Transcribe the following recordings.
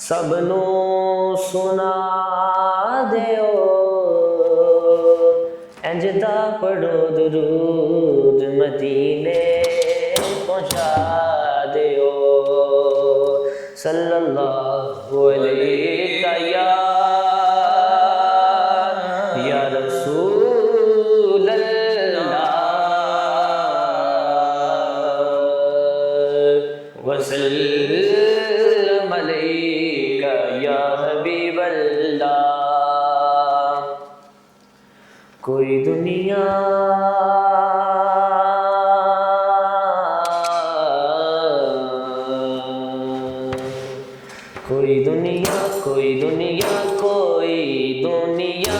सबनू सुना देओ इंजदा पढ़ो दुरूद मदीने पहुंचा देओ सल्लल्लाहु अलैहि या रसूल अल्लाह वसल्लम अलैका या हबीब अल्लाह। कोई दुनिया कोई दुनिया कोई दुनिया कोई दुनिया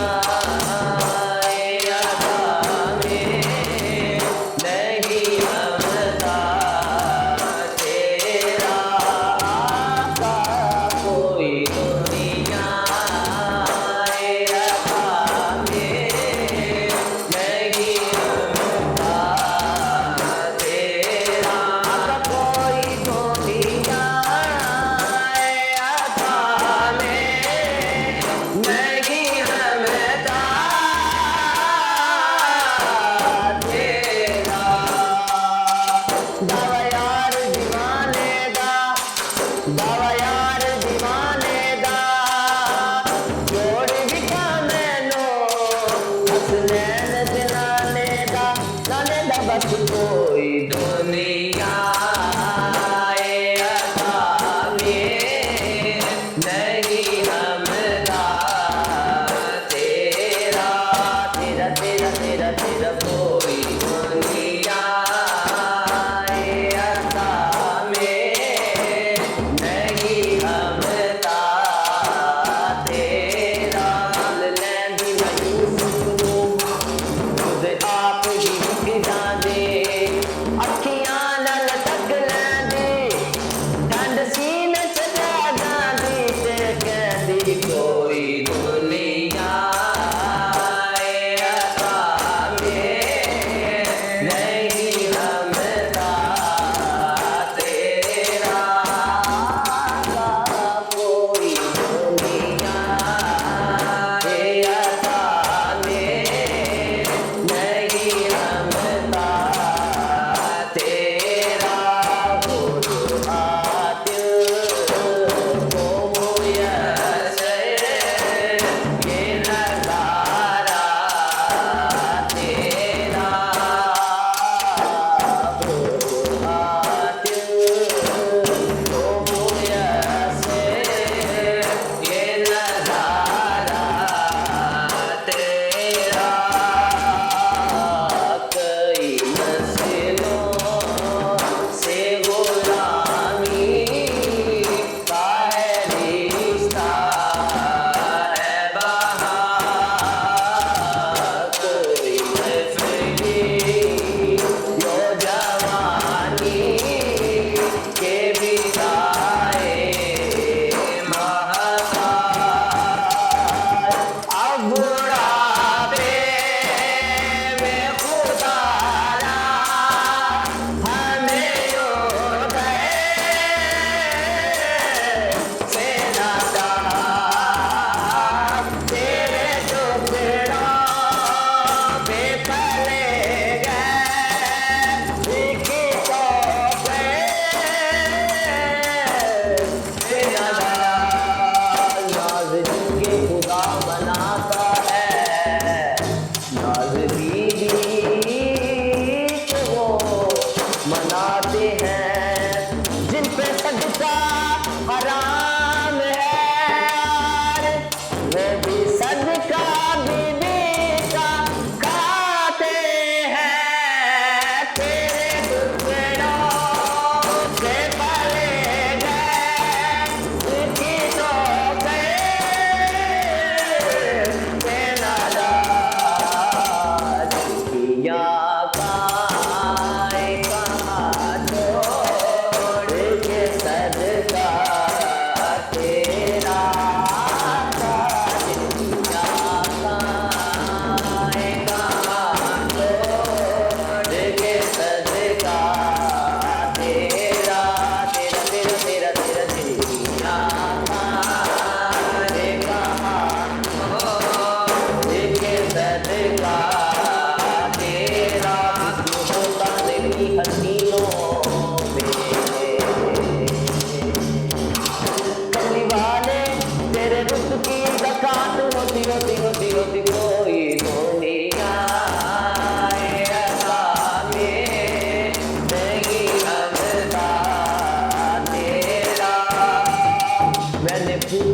कोई दुनिया नहीं हमदा तेरा तेरा तेरा तेरा तेरा कोई दुनिया नहीं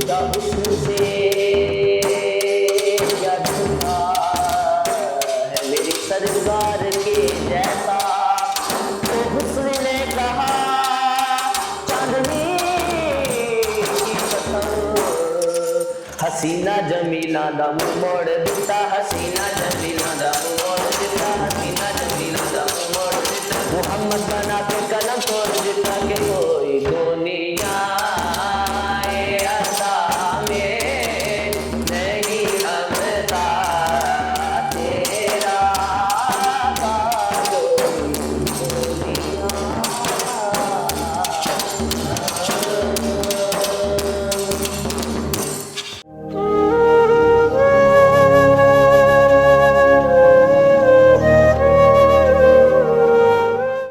खुदा हुस्न से क्या झूठा है मेरी सरकार के जैसा। तो हुस्न ने कहा चांदनी की कसम, हसीना जमीला दा मुंह मोड़ दिता, हसीना जमीला दा मुंह मोड़ दिता, हसीना जमीला दा मुंह मोड़ दिता। मोहम्मद बना के कलम तोड़ दिता के